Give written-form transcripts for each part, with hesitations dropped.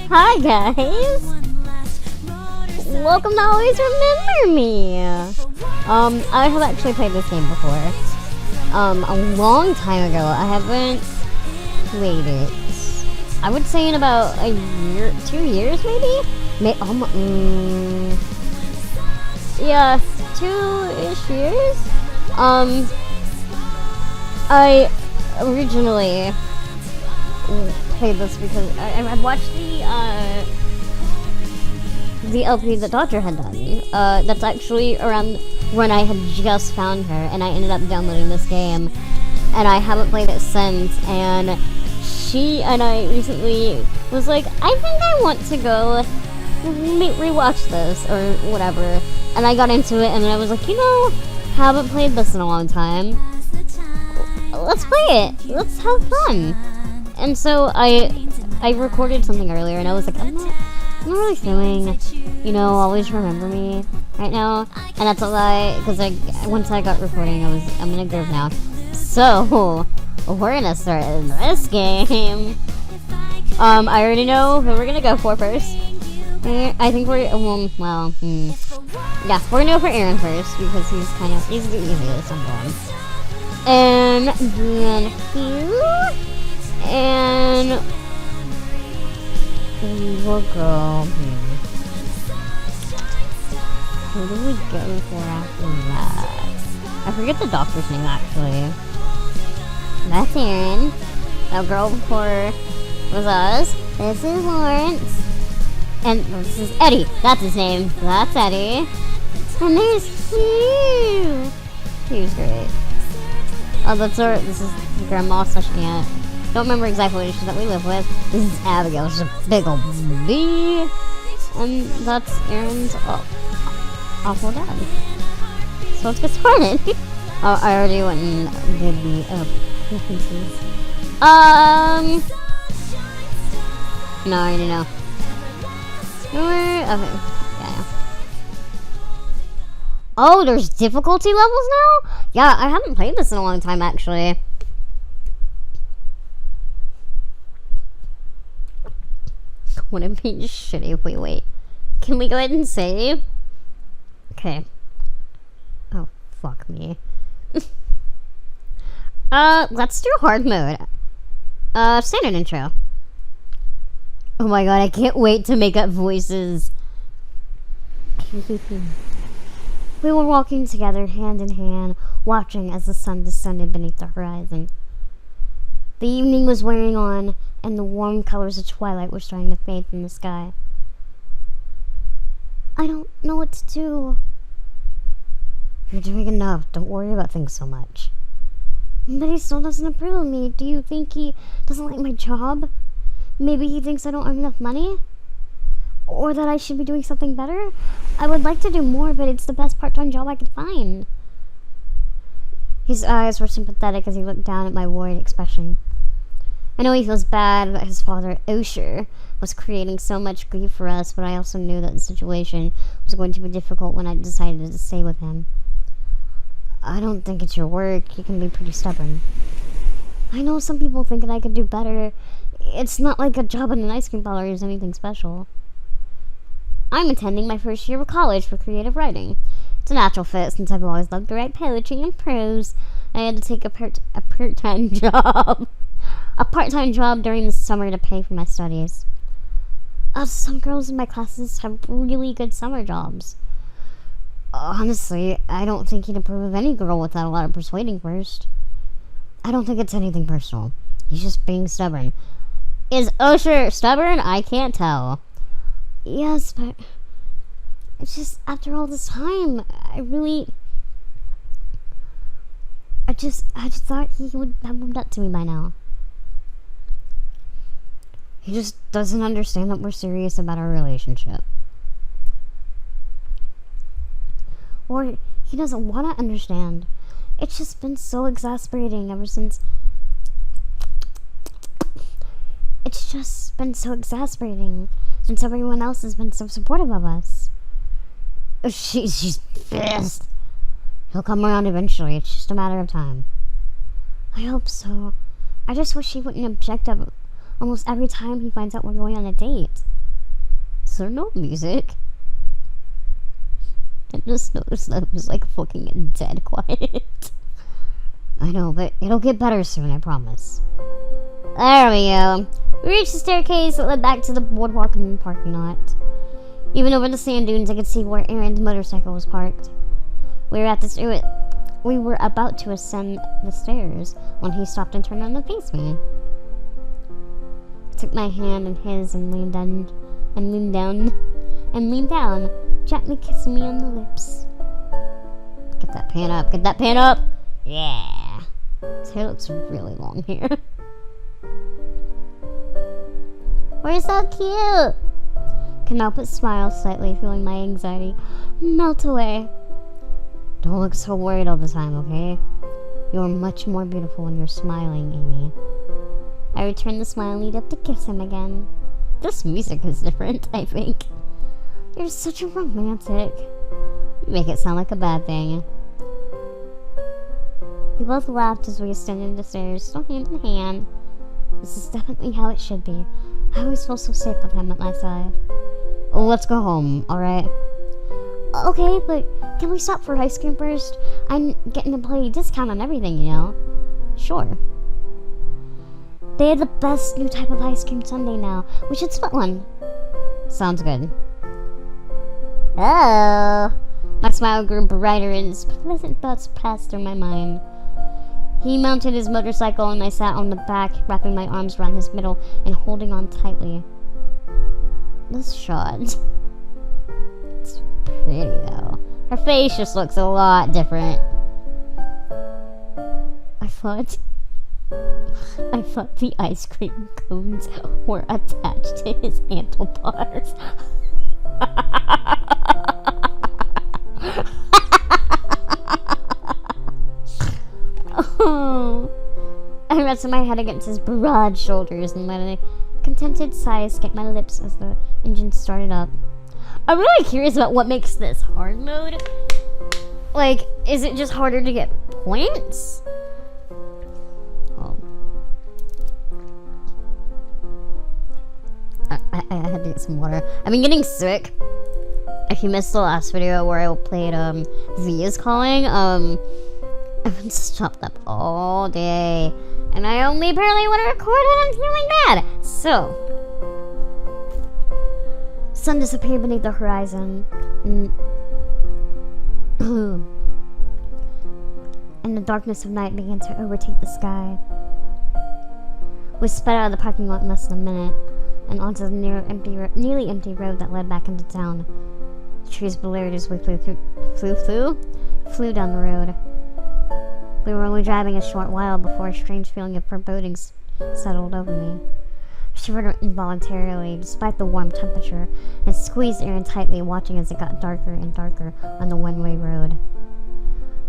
Hi guys! Welcome to Always Remember Me! I have actually played this game before. A long time ago. I haven't played it. I would say in about a year, 2 years maybe? Yeah, 2-ish years? I originally played this because I watched the LP that Dodger had done. That's actually around when I had just found her, and I ended up downloading this game, and I haven't played it since. And she and I recently was like, I think I want to go rewatch this or whatever, and I got into it, and then I was like, haven't played this in a long time. Let's play it. Let's have fun. And so I recorded something earlier, and I was like, I'm not really feeling, always remember me right now. And that's a because once I got recording, I'm in a groove now. So we're gonna start this game. I already know who we're gonna go for first. I think we're yeah, we're gonna go for Aaron first because he's the easiest one. And then here. And we'll go here. Who do we go for after that? I forget the doctor's name actually. That's Aaron. That girl before was us. This is Lawrence. And this is Eddy. That's his name. That's Eddy. And there's Hugh. Hugh's great. Oh, this is grandma slash aunt. Don't remember exactly what it is that we live with. This is Abigail. She's a big old bee. And that's Aaron's awful dad. So let's get started. Oh, I already went and did the preferences. No, I already know. Okay. Yeah. Oh, there's difficulty levels now? Yeah, I haven't played this in a long time actually. Wouldn't it be shitty if we wait? Can we go ahead and save? Okay. Oh, fuck me. Let's do hard mode. Standard intro. Oh my god, I can't wait to make up voices. We were walking together, hand in hand, watching as the sun descended beneath the horizon. The evening was wearing on, and the warm colors of twilight were starting to fade from the sky. I don't know what to do. You're doing enough. Don't worry about things so much. But he still doesn't approve of me. Do you think he doesn't like my job? Maybe he thinks I don't earn enough money? Or that I should be doing something better? I would like to do more, but it's the best part-time job I could find. His eyes were sympathetic as he looked down at my worried expression. I know he feels bad that his father, Osher, was creating so much grief for us, but I also knew that the situation was going to be difficult when I decided to stay with him. I don't think it's your work. You can be pretty stubborn. I know some people think that I could do better. It's not like a job in an ice cream parlor is anything special. I'm attending my first year of college for creative writing. It's a natural fit since I've always loved to write poetry and prose. I had to take a part-time job. A part-time job during the summer to pay for my studies. Some girls in my classes have really good summer jobs. Honestly, I don't think he'd approve of any girl without a lot of persuading first. I don't think it's anything personal. He's just being stubborn. Is Osher stubborn? I can't tell. Yes, but it's just after all this time, I just thought he would have warmed up to me by now. He just doesn't understand that we're serious about our relationship. Or he doesn't want to understand. It's just been so exasperating ever since. It's just been so exasperating since everyone else has been so supportive of us. She's pissed. He'll come around eventually. It's just a matter of time. I hope so. I just wish he wouldn't object almost every time he finds out we're going on a date. Is there no music? I just noticed that it was like fucking dead quiet. I know, but it'll get better soon, I promise. There we go. We reached the staircase that led back to the boardwalk and parking lot. Even over the sand dunes, I could see where Aaron's motorcycle was parked. We were about to ascend the stairs when he stopped and turned around to face me. I took my hand in his and leaned down, gently kissing me on the lips. Get that pan up, get that pan up! Yeah! His hair looks really long here. We're so cute! Couldn't help but smile slightly, feeling my anxiety melt away. Don't look so worried all the time, okay? You're much more beautiful when you're smiling, Amy. I returned the smile and leaned up to kiss him again. This music is different, I think. You're such a romantic. You make it sound like a bad thing. We both laughed as we ascended the stairs, still hand in hand. This is definitely how it should be. I always feel so safe with him at my side. Let's go home, alright? Okay, but can we stop for ice cream first? I'm getting to play discount on everything, you know? Sure. They have the best new type of ice cream sundae now. We should split one. Sounds good. Oh! My smile grew brighter and his pleasant thoughts passed through my mind. He mounted his motorcycle and I sat on the back, wrapping my arms around his middle and holding on tightly. This shot. It's pretty though. Her face just looks a lot different. I thought the ice cream cones were attached to his handlebars. Oh. I rested my head against his broad shoulders and let a contented sigh escape my lips as the engine started up. I'm really curious about what makes this hard mode. Like, is it just harder to get points? Oh. I had to get some water. I've been getting sick. If you missed the last video where I played V is Calling, I've been stopped up all day. And I only barely want to record when I'm feeling bad. So, sun disappeared beneath the horizon, and the darkness of night began to overtake the sky. We sped out of the parking lot in less than a minute, and onto the nearly empty road that led back into town. The trees blared as we flew down the road. We were only driving a short while before a strange feeling of foreboding settled over me. I shivered involuntarily, despite the warm temperature, and squeezed Aaron tightly, watching as it got darker and darker on the one-way road.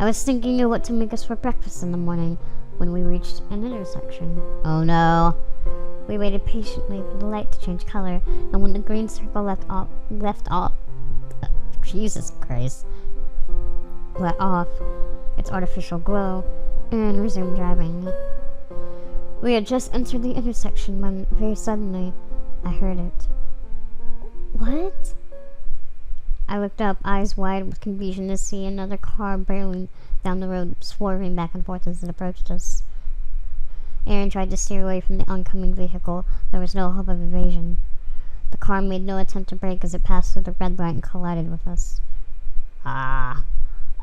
I was thinking of what to make us for breakfast in the morning when we reached an intersection. Oh no. We waited patiently for the light to change color, and when the green circle let off its artificial glow, and resumed driving. We had just entered the intersection when, very suddenly, I heard it. What? I looked up, eyes wide with confusion, to see another car barreling down the road, swerving back and forth as it approached us. Aaron tried to steer away from the oncoming vehicle. There was no hope of evasion. The car made no attempt to brake as it passed through the red light and collided with us.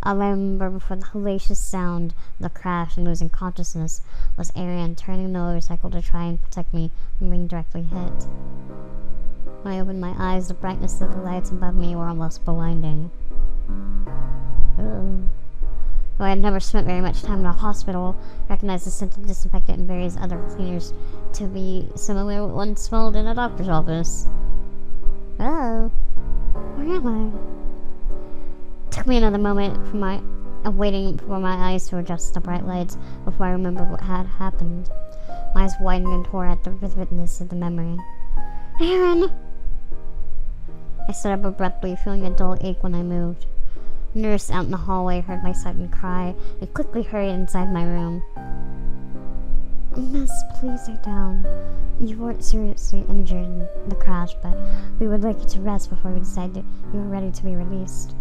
All I remember before the hellacious sound of the crash and losing consciousness was Aaron turning the motorcycle to try and protect me from being directly hit. When I opened my eyes, the brightness of the lights above me were almost blinding. Though I had never spent very much time in a hospital, I recognized the scent of disinfectant and various other cleaners to be similar to what one smelled in a doctor's office. Oh, where am I? It took me another moment of waiting for my eyes to adjust to the bright lights before I remembered what had happened. My eyes widened and tore at the vividness of the memory. Aaron! I stood up abruptly, feeling a dull ache when I moved. A nurse out in the hallway heard my sudden cry and quickly hurried inside my room. Miss, please lay down. You weren't seriously injured in the crash, but we would like you to rest before we decide that you are ready to be released.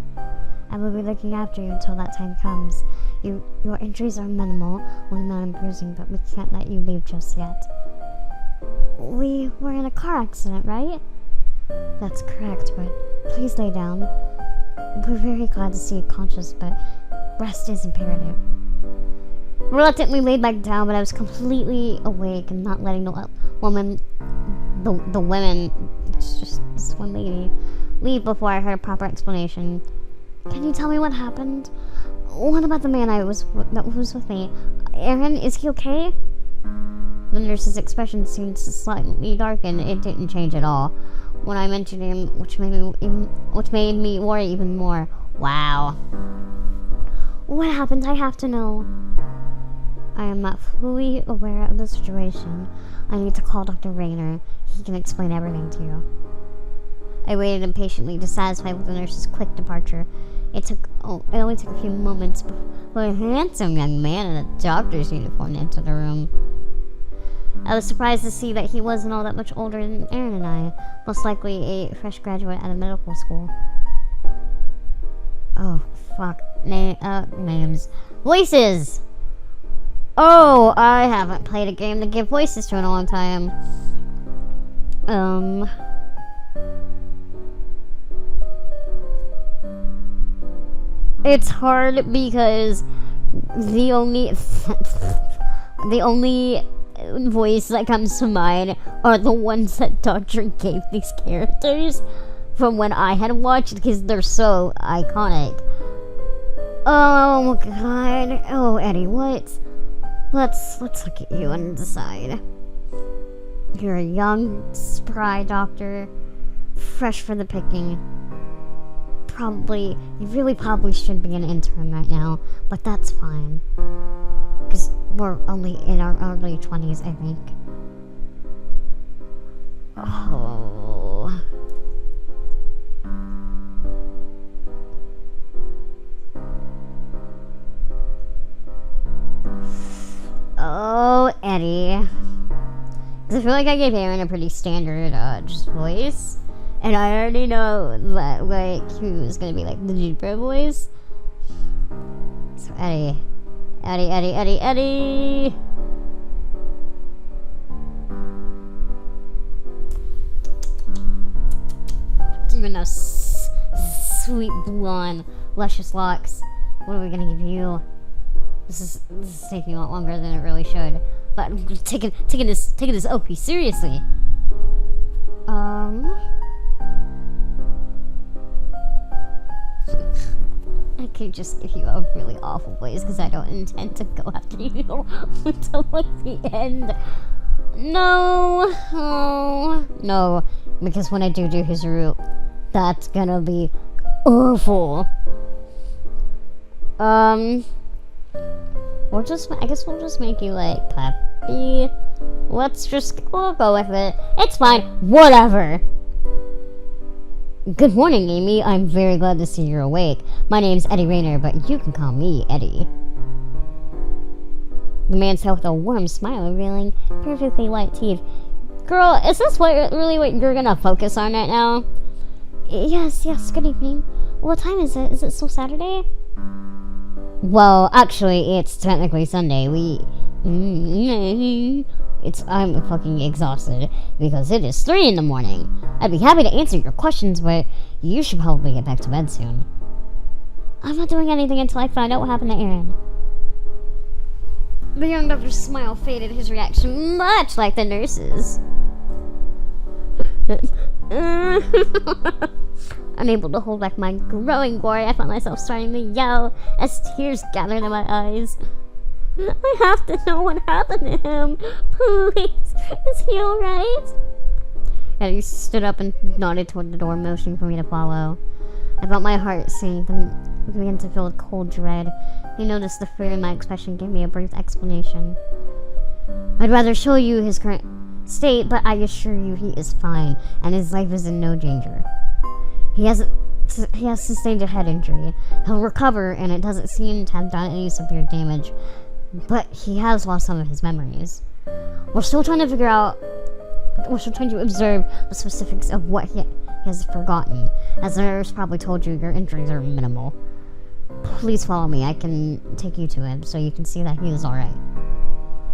I will be looking after you until that time comes. Your injuries are minimal, only minor bruising, but we can't let you leave just yet. We were in a car accident, right? That's correct, but please lay down. We're very glad to see you conscious, but rest is imperative. Reluctantly laid back down, but I was completely awake and not letting the women, it's just this one lady, leave before I heard a proper explanation. Can you tell me what happened? What about the man that was with me? Aaron, is he okay? The nurse's expression seemed to slightly darken. It didn't change at all when I mentioned him, which made me worry even more. Wow. What happened? I have to know. I am not fully aware of the situation. I need to call Dr. Rayner. He can explain everything to you. I waited impatiently, dissatisfied with the nurse's quick departure. It only took a few moments before a handsome young man in a doctor's uniform entered the room. I was surprised to see that he wasn't all that much older than Aaron and I, most likely a fresh graduate at a medical school. Oh, fuck. Names. Voices! Oh, I haven't played a game to give voices to in a long time. It's hard because the only voice that comes to mind are the ones that Dr. gave these characters from when I had watched, because they're so iconic. Oh god. Oh, Eddie, what? Let's look at you and decide. You're a young, spry doctor, fresh for the picking. You really probably should be an intern right now, but that's fine. Because we're only in our early 20s, I think. Oh. Oh, Eddie. Because I feel like I gave Aaron a pretty standard just voice. And I already know that, like, he was gonna be, like, the deeper voice. So, Eddie. Even those sweet blonde, luscious locks. What are we gonna give you? This is taking a lot longer than it really should. But I'm taking this OP seriously. I could just give you a really awful voice because I don't intend to go after you until like the end. No, because when I do his route, that's gonna be awful. I guess we'll just make you like Peppy. We'll go with it. It's fine. Whatever. Good morning, Amy. I'm very glad to see you're awake. My name's Eddy Rayner, but you can call me Eddie. The man said with a warm smile, revealing perfectly white teeth. Girl, is this really what you're gonna focus on right now? Yes, good evening. What time is it? Is it still Saturday? Well, actually, it's technically Sunday. I'm fucking exhausted because it is 3 in the morning. I'd be happy to answer your questions, but you should probably get back to bed soon. I'm not doing anything until I find out what happened to Aaron. The young doctor's smile faded, his reaction much like the nurse's. Unable to hold back my growing glory, I found myself starting to yell as tears gathered in my eyes. I have to know what happened to him. Please, is he alright? Eddie stood up and nodded toward the door, motioning for me to follow. I felt my heart sink and began to feel a cold dread. He noticed the fear in my expression and gave me a brief explanation. I'd rather show you his current state, but I assure you he is fine, and his life is in no danger. He has sustained a head injury. He'll recover, and it doesn't seem to have done any severe damage. But he has lost some of his memories. We're still trying to observe the specifics of what he has forgotten. As the nurse probably told you, your injuries are minimal. Please follow me. I can take you to him so you can see that he is alright.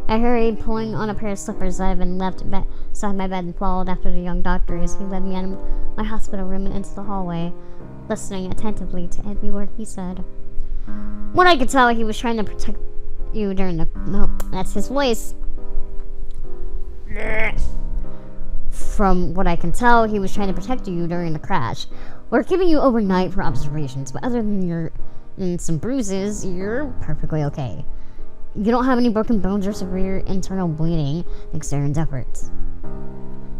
I hurried, pulling on a pair of slippers that had been left beside my bed, and followed after the young doctor as he led me out of my hospital room and into the hallway, listening attentively to every word he said. What I could tell, he was trying to protect you during the... No, that's his voice. From what I can tell, he was trying to protect you during the crash. We're keeping you overnight for observations, but other than some bruises, you're perfectly okay. You don't have any broken bones or severe internal bleeding, thanks to Aaron's efforts.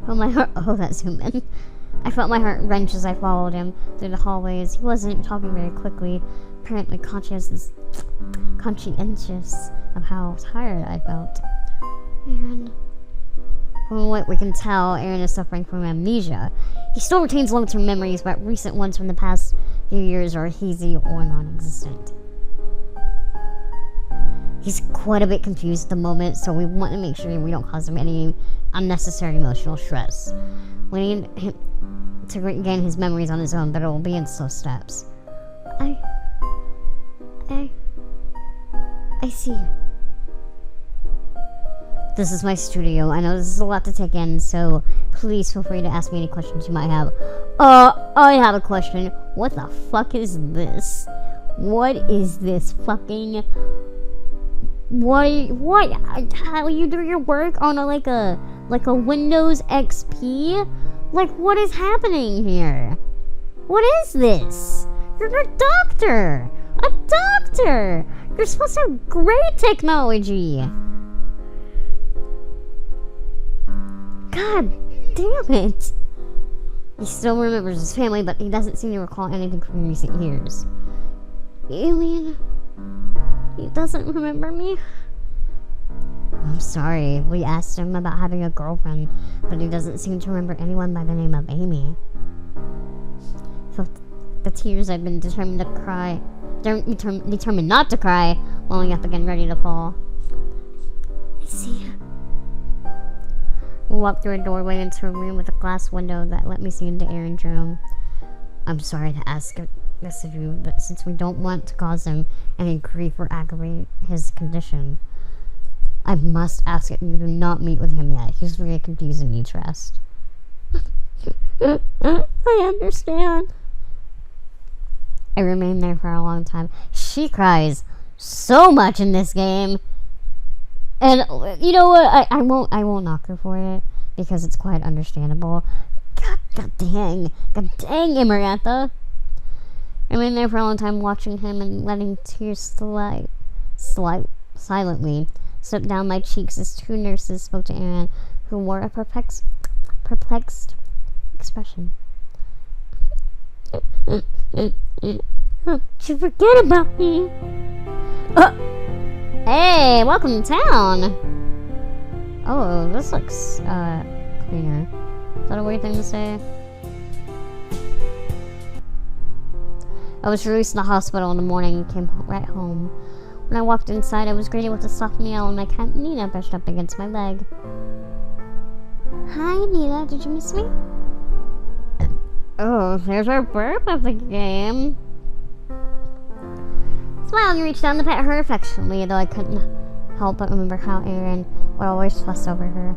Oh, my heart. Oh, that zoomed in. I felt my heart wrench as I followed him through the hallways. He wasn't talking very quickly, apparently conscientious of how tired I felt. Aaron. From what we can tell, Aaron is suffering from amnesia. He still retains long-term memories, but recent ones from the past few years are hazy or non-existent. He's quite a bit confused at the moment, so we want to make sure we don't cause him any unnecessary emotional stress. We need him to regain his memories on his own, but it will be in slow steps. I see. This is my studio. I know this is a lot to take in, so please feel free to ask me any questions you might have. I have a question. What the fuck is this? What is this fucking... What? How you do your work on like a Windows XP? Like, what is happening here? What is this? You're a doctor! A doctor! You're supposed to have great technology! God damn it! He still remembers his family, but he doesn't seem to recall anything from recent years. You mean... he doesn't remember me? I'm sorry. We asked him about having a girlfriend, but he doesn't seem to remember anyone by the name of Amy. So the tears I've been determined not to cry, welling up again, ready to fall. I see. We walked through a doorway into a room with a glass window that let me see into Aaron's room. I'm sorry to ask this of you, but since we don't want to cause him any grief or aggravate his condition, I must ask that you do not meet with him yet. He's very confused and needs rest. I understand. I remained there for a long time. She cries so much in this game. And you know what? I won't knock her for it because it's quite understandable. God dang, Amarantha. I remained there for a long time, watching him and letting tears silently slip down my cheeks as two nurses spoke to Aaron, who wore a perplexed expression. Don't you forget about me. Hey, welcome to town. Oh, this looks cleaner. Is that a weird thing to say? I was released from the hospital in the morning and came right home. When I walked inside, I was greeted with a soft meow and my cat Nina brushed up against my leg. Hi, Nina. Did you miss me? Oh, there's our burp of the game. Smiling, reached down to pet her affectionately, though I couldn't help but remember how Aaron would always fuss over her.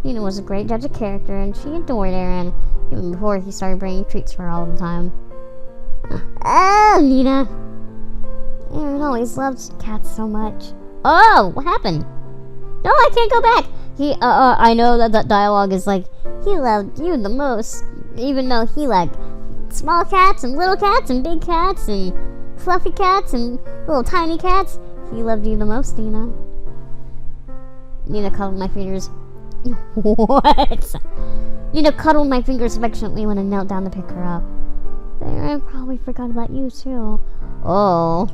Nina was a great judge of character, and she adored Aaron, even before he started bringing treats for her all the time. Oh, Nina! Aaron always loved cats so much. Oh, what happened? No, I can't go back! I know that dialogue is like, he loved you the most, even though he liked small cats and little cats and big cats and fluffy cats and little tiny cats. He loved you the most, Nina. Nina cuddled my fingers. What? Nina cuddled my fingers affectionately when I knelt down to pick her up. There, I probably forgot about you too. Oh.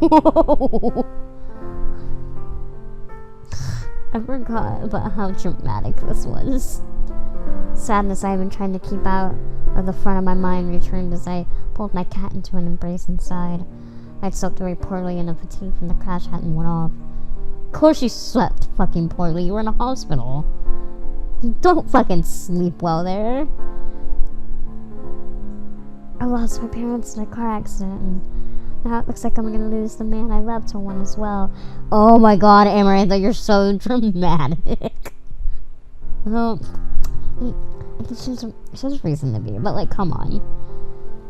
I forgot about how dramatic this was. Sadness I had been trying to keep out of the front of my mind returned as I pulled my cat into an embrace inside. I'd slept very poorly and the fatigue from the crash hadn't worn off. Of course you slept fucking poorly. You were in a hospital. You don't fucking sleep well there. I lost my parents in a car accident, and now it looks like I'm gonna lose the man I love to one as well. Oh my god, Amarantha, you're so dramatic. Well, it's just a reason to be, but like, come on.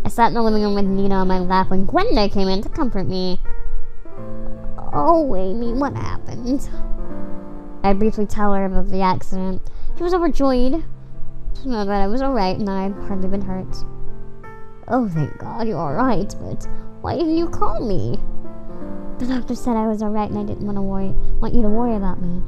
I sat in the living room with Nina on my lap when Gwenda came in to comfort me. Oh, Amy, what happened? I briefly tell her about the accident. She was overjoyed to know that I was alright and that I'd hardly been hurt. Oh, thank God you're alright, but why didn't you call me? The doctor said I was alright and I didn't want you to worry about me.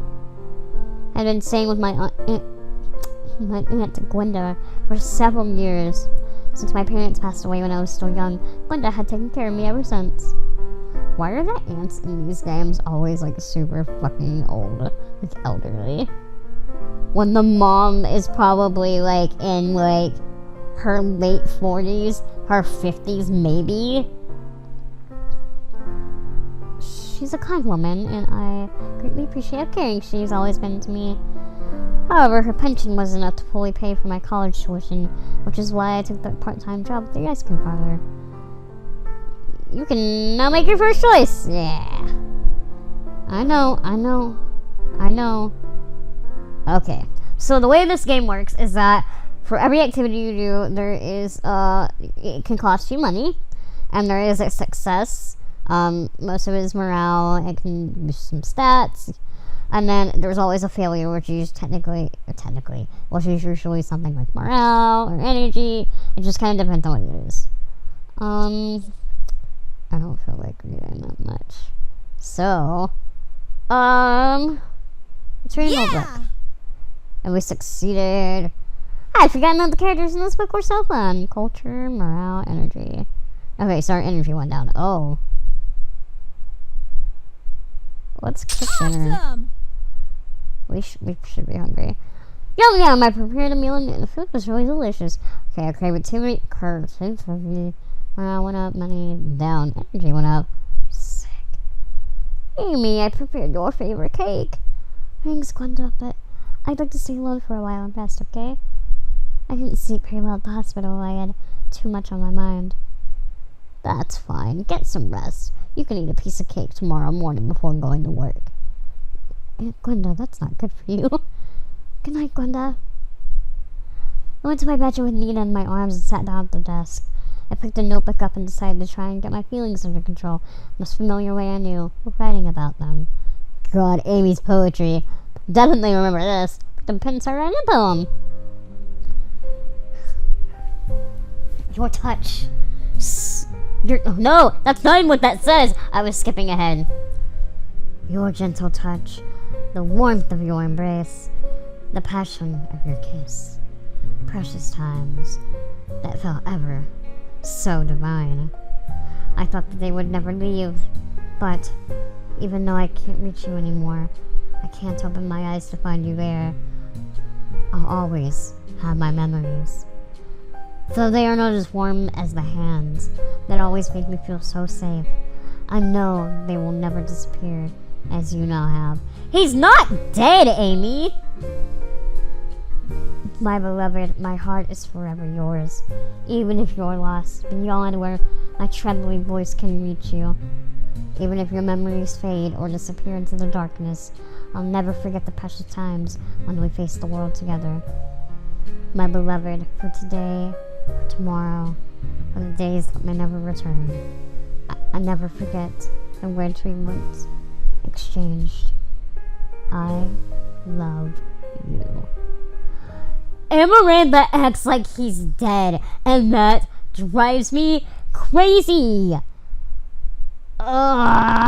I'd been staying with my aunt Gwenda for several years. Since my parents passed away when I was still young, Gwenda had taken care of me ever since. Why are the aunts in these games always like super fucking old, like elderly? When the mom is probably like in like her late 40s, her 50s maybe. She's a kind woman, and I greatly appreciate how caring she's always been to me. However, her pension wasn't enough to fully pay for my college tuition, which is why I took that part-time job at the ice cream parlor. You can now make your first choice. Yeah. I know. Okay. So the way this game works is that for every activity you do, there is, it can cost you money, and there is a success. Most of it is morale, it can boost some stats, and then there's always a failure, which is which is usually something like morale or energy. It just kind of depends on what it is. I don't feel like reading that much. So, let's read a book. And we succeeded. I'd forgotten that the characters in this book were so fun. Culture, morale, energy. Okay, so our energy went down. Oh. Let's cook dinner. We should be hungry. Yum! I prepared a meal and the food was really delicious. Okay, our creativity morale went up, money down, energy went up. Sick. Amy, I prepared your favorite cake. Thanks, Gwenda, but I'd like to stay alone for a while and rest, okay? I didn't sleep very well at the hospital. I had too much on my mind. That's fine. Get some rest. You can eat a piece of cake tomorrow morning before going to work. Gwenda, that's not good for you. Good night, Gwenda. I went to my bedroom with Nina in my arms and sat down at the desk. I picked a notebook up and decided to try and get my feelings under control. Most familiar way I knew, writing about them. God, Amy's poetry. Definitely remember this. The pen started writing a poem. Your touch. No, that's not even what that says. I was skipping ahead. Your gentle touch, the warmth of your embrace, the passion of your kiss. Precious times that felt ever so divine. I thought that they would never leave, but even though I can't reach you anymore, I can't open my eyes to find you there. I'll always have my memories. Though they are not as warm as the hands that always make me feel so safe, I know they will never disappear as you now have. He's not dead, Amy! My beloved, my heart is forever yours, even if you're lost beyond where my trembling voice can reach you. Even if your memories fade or disappear into the darkness, I'll never forget the precious times when we faced the world together. My beloved, for today, for tomorrow, for the days that may never return, I never forget the words we once exchanged. I love you. Amarantha acts like he's dead, and that drives me crazy. Ugh.